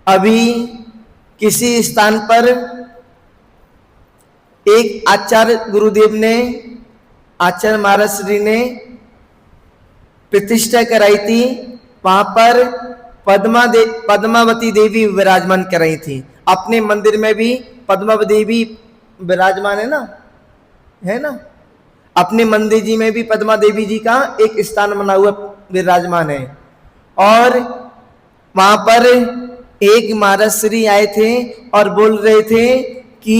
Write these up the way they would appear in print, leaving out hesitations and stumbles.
अभी किसी स्थान पर एक आचार्य गुरुदेव ने, आचार्य महाराज श्री ने प्रतिष्ठा कराई थी। वहां पर पद्मावती देवी विराजमान कराई थी। अपने मंदिर में भी पद्मावती देवी विराजमान है ना। अपने मंदिर जी में भी पद्मा देवी जी का एक स्थान बना हुआ विराजमान है। और वहां पर एक महाराज श्री आए थे और बोल रहे थे कि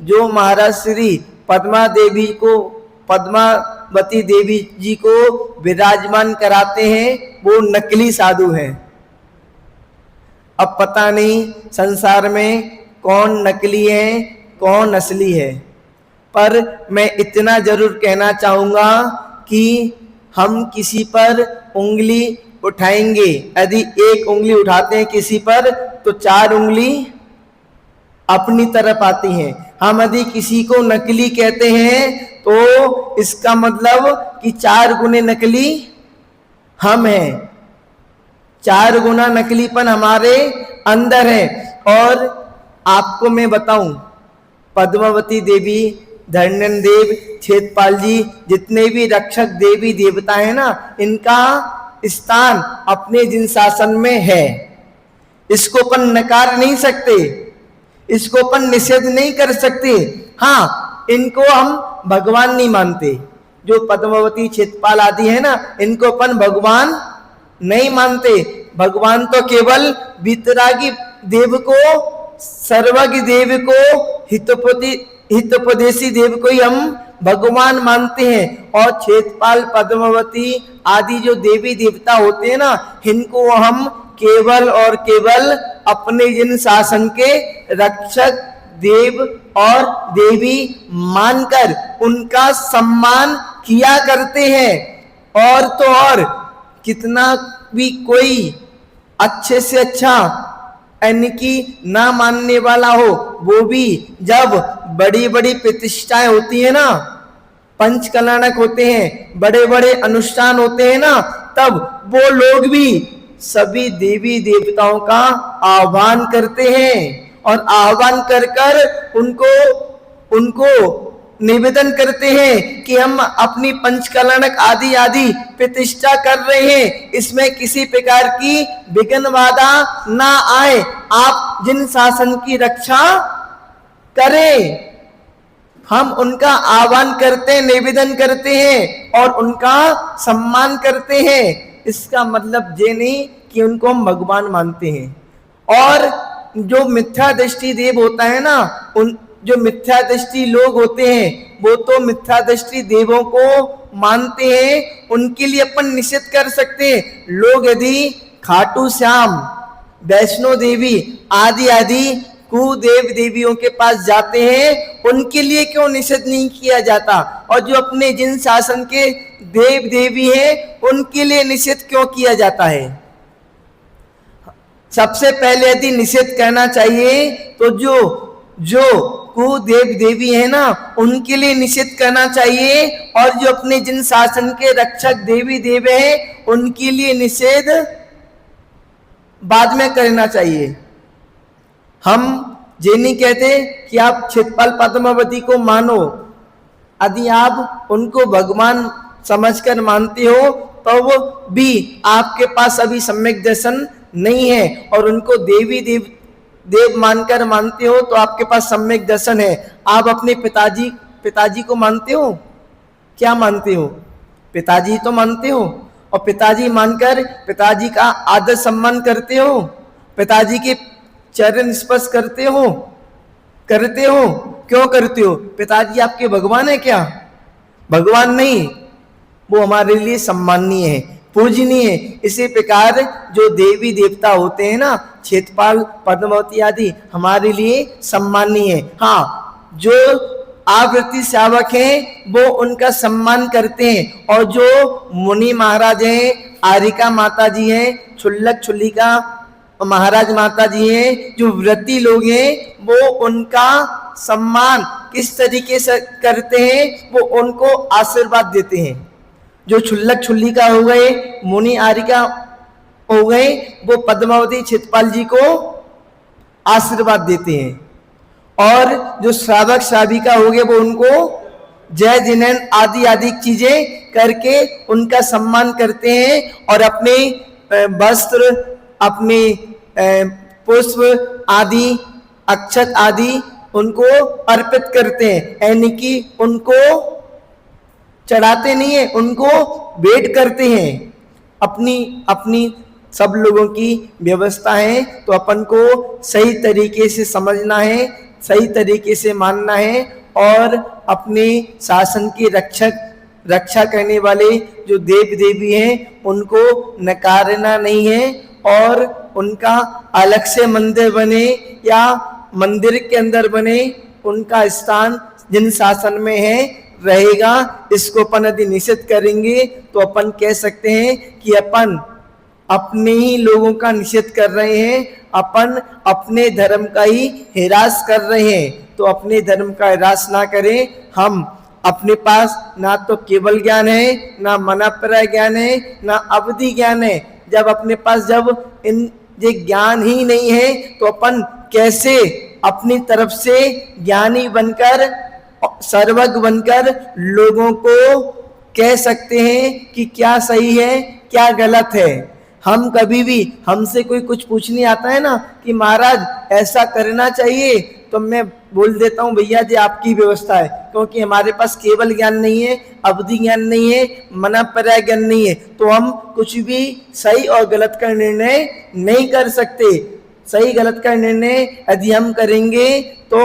जो महाराज श्री पद्मावती देवी जी को विराजमान कराते हैं वो नकली साधु हैं। अब पता नहीं संसार में कौन नकली है कौन असली है, पर मैं इतना जरूर कहना चाहूंगा कि हम किसी पर उंगली उठाएंगे, यदि एक उंगली उठाते हैं किसी पर तो 4 उंगली अपनी तरफ आती हैं। हम यदि किसी को नकली कहते हैं तो इसका मतलब कि 4 गुने नकली हम हैं, 4 गुना नकलीपन हमारे अंदर है। और आपको मैं बताऊं, पद्मावती देवी, धन्यन देव, क्षेत्रपाल जी, जितने भी रक्षक देवी देवता है ना, इनका स्थान अपने जिन शासन में है। इसको अपन नकार नहीं सकते, इसको अपन निषेध नहीं कर सकते। हाँ, इनको हम भगवान नहीं मानते। जो पद्मावती, क्षेत्रपाल आदि है ना, इनको अपन भगवान नहीं मानते। भगवान तो केवल वितरागी देव को, सर्वज्ञ देव को, हितोपदेशी देव को ही हम भगवान मानते हैं। और क्षेत्रपाल, पद्मावती आदि जो देवी देवता होते हैं ना, इनको हम केवल और केवल अपने जिन शासन के रक्षक देव और देवी मानकर उनका सम्मान किया करते हैं। और तो और कितना भी कोई अच्छे से अच्छा यानी कि ना मानने वाला हो, वो भी जब बड़ी बड़ी प्रतिष्ठाएं होती है ना, पंच कल्याणक होते हैं, बड़े बड़े अनुष्ठान होते हैं ना, तब वो लोग भी सभी देवी देवताओं का आह्वान करते हैं और आह्वान कर कर उनको निवेदन करते हैं कि हम अपनी पंचकल्याणक आदि आदि प्रतिष्ठा कर रहे हैं, इसमें किसी प्रकार की विघ्न बाधा ना आए, आप जिन शासन की रक्षा करें। हम उनका आह्वान करते हैं, निवेदन करते हैं और उनका सम्मान करते हैं। इसका मतलब ये नहीं कि उनको हम भगवान मानते हैं। और जो मिथ्या दृष्टि देव होता है ना, उन जो मिथ्या दृष्टि लोग होते हैं, वो तो मिथ्या दृष्टि देवों को मानते हैं, उनके लिए अपन निषेध कर सकते हैं। लोग यदि खाटू श्याम, वैष्णो देवी आदि आदि कुदेव देवियों के पास जाते हैं, उनके लिए क्यों निषेध नहीं किया जाता? और जो अपने जिन शासन के देव देवी हैं, उनके लिए निषेध क्यों किया जाता है? सबसे पहले यदि निषेध करना चाहिए तो जो कुदेव देवी है ना, उनके लिए निषेध करना चाहिए। और जो अपने जिन शासन के रक्षक देवी देव हैं, उनके लिए निषेध बाद में करना चाहिए। हम ये नहीं कहते कि आप क्षेत्रपाल पद्मावती को मानो, यदि आप उनको भगवान समझकर मानते हो तो वो भी आपके पास अभी सम्यक दर्शन नहीं है, और उनको देवी देव मानकर मानते हो तो आपके पास सम्यक दर्शन है। आप अपने पिताजी को मानते हो? क्या मानते हो? पिताजी तो मानते हो, और पिताजी मानकर पिताजी का आदर सम्मान करते हो, पिताजी के चरण स्पर्श करते हो? क्यों करते हो? पिताजी आपके भगवान है क्या? भगवान नहीं, वो हमारे लिए सम्माननीय है, पूजनीय है। इसी प्रकार जो देवी देवता होते हैं ना, क्षेत्रपाल, पद्मावती आदि, हमारे लिए सम्माननीय है। हाँ, जो आवृत्ति सेवक हैं वो उनका सम्मान करते हैं, और जो मुनि महाराज हैं, आरिका माता जी हैं, छुल्लक छुल्लिका महाराज माता जी हैं, जो व्रती लोग हैं, वो उनका सम्मान किस तरीके से करते हैं? वो उनको आशीर्वाद देते हैं। जो छुल्लक छुल्लिका हो गए, मुनि आरिका हो गए, वो पद्मावती क्षेत्रपाल जी को आशीर्वाद देते हैं, और जो श्रावक श्राविका हो गए वो उनको जय जिनेन आदि आदि चीजें करके उनका सम्मान करते हैं, और अपने वस्त्र, अपने पुष्प आदि, अक्षत आदि उनको अर्पित करते हैं, यानी कि उनको चढ़ाते नहीं है, उनको भेंट करते हैं। अपनी अपनी सब लोगों की व्यवस्था है, तो अपन को सही तरीके से समझना है, सही तरीके से मानना है, और अपने शासन की रक्षा करने वाले जो देव देवी हैं उनको नकारना नहीं है, और उनका अलग से मंदिर बने या मंदिर के अंदर बने, उनका स्थान जिन शासन में है रहेगा। इसको अपन यदि निषेध करेंगे तो अपन कह सकते हैं कि अपन अपने ही लोगों का निषेध कर रहे हैं, अपन अपने धर्म का ही हिरास कर रहे हैं। तो अपने धर्म का हिरास ना करें। हम अपने पास ना तो केवल ज्ञान है, ना मनापराय ज्ञान है, ना अवधि ज्ञान है। जब अपने पास जब इन ये ज्ञान ही नहीं है तो अपन कैसे अपनी तरफ से ज्ञानी बनकर, सर्वज्ञ बनकर लोगों को कह सकते हैं कि क्या सही है क्या गलत है। हम कभी भी, हमसे कोई कुछ पूछने आता है ना कि महाराज ऐसा करना चाहिए, तो मैं बोल देता हूँ भैया जी आपकी व्यवस्था है, क्योंकि हमारे पास केवल ज्ञान नहीं है, अवधि ज्ञान नहीं है, मनापराय ज्ञान नहीं है, तो हम कुछ भी सही और गलत का निर्णय नहीं कर सकते। सही गलत का निर्णय यदि हम करेंगे तो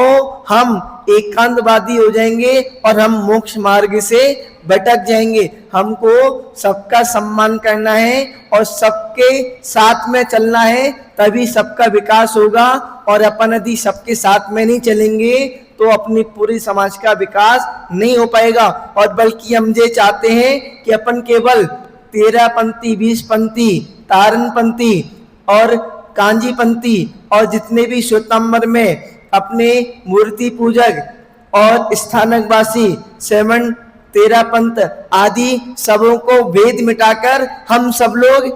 हम एकांतवादी हो जाएंगे और हम मोक्ष मार्ग से भटक जाएंगे। हमको सबका सम्मान करना है और सबके साथ में चलना है, तभी सबका विकास होगा। और अपन यदि सबके साथ में नहीं चलेंगे तो अपनी पूरी समाज का विकास नहीं हो पाएगा। और बल्कि हम ये चाहते हैं कि अपन केवल 13 पंथी, 20 पंथी, तारण पंथी और कांजी पंथी और जितने भी श्वेतांबर में अपने मूर्ति पूजक और स्थानकवासी, श्रवण, 13 पंथ आदि सबों को भेद मिटाकर हम सब लोग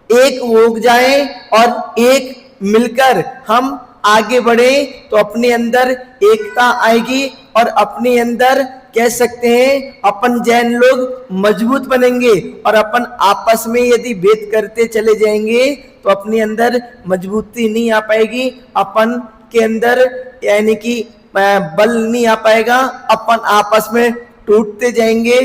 एक हो जाएं और एक मिलकर हम आगे बढ़े, तो अपने अंदर एकता आएगी और अपने अंदर कह सकते हैं अपन जैन लोग मजबूत बनेंगे। और अपन आपस में यदि भेद करते चले जाएंगे तो अपने अंदर मजबूती नहीं आ पाएगी, अपन के अंदर यानी कि बल नहीं आ पाएगा। अपन आपस में टूटते जाएंगे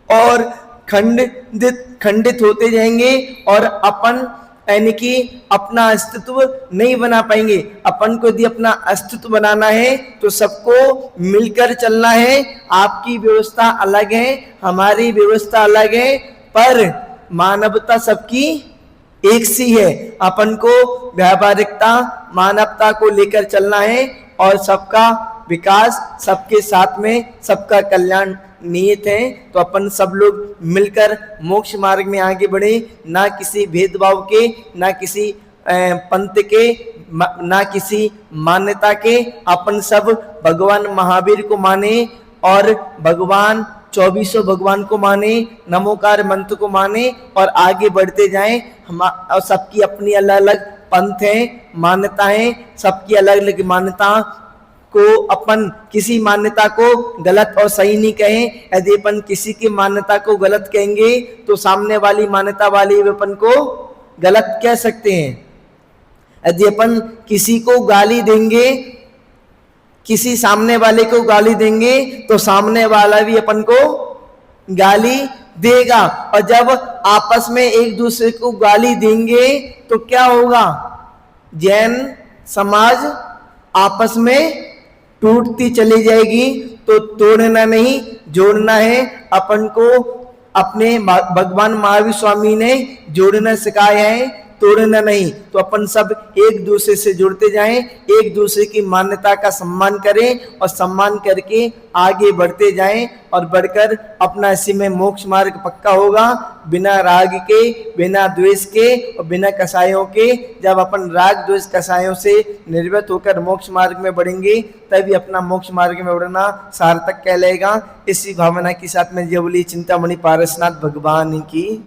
और खंडित होते जाएंगे और अपन यानी कि अपना अस्तित्व नहीं बना पाएंगे। अपन को यदि अपना अस्तित्व बनाना है तो सबको मिलकर चलना है। आपकी व्यवस्था अलग है, हमारी व्यवस्था अलग है, पर मानवता सबकी एक सी है। अपन को व्यावहारिकता, मानवता को लेकर चलना है और सबका विकास, सबके साथ में सबका कल्याण नियत है। तो अपन सब लोग मिलकर मोक्ष मार्ग में आगे बढ़े, ना किसी भेदभाव के, ना किसी पंथ के, ना किसी मान्यता के। अपन सब भगवान महावीर को माने और भगवान 2400 भगवान को माने, नमोकार मंत्र को माने और आगे बढ़ते जाएं। हम और सबकी अपनी अलग अलग पंथ हैं, मान्यताएं, सबकी अलग अलग मान्यता को अपन किसी मान्यता को गलत और सही नहीं कहें। यदि अपन किसी की मान्यता को गलत कहेंगे तो सामने वाली मान्यता वाली अपन को गलत कह सकते हैं। यदि अपन किसी को गाली देंगे, किसी सामने वाले को गाली देंगे तो सामने वाला भी अपन को गाली देगा। और जब आपस में एक दूसरे को गाली देंगे तो क्या होगा? जैन समाज आपस में टूटती चली जाएगी। तो तोड़ना नहीं, जोड़ना है। अपन को अपने भगवान महावीर स्वामी ने जोड़ना सिखाया है, तोड़ना नहीं। तो अपन सब एक दूसरे से जुड़ते जाएं, एक दूसरे की मान्यता का सम्मान करें और सम्मान करके आगे बढ़ते जाएं और बढ़कर अपना इसी में मोक्ष मार्ग पक्का होगा, बिना राग के, बिना द्वेष के और बिना कसायों के। जब अपन राग द्वेष कसायों से निर्वृत्त होकर मोक्ष मार्ग में बढ़ेंगे तभी अपना मोक्ष मार्ग में बढ़ना सार्थक कहलाएगा। इसी भावना के साथ में जय बोली चिंतामणि पारसनाथ भगवान की।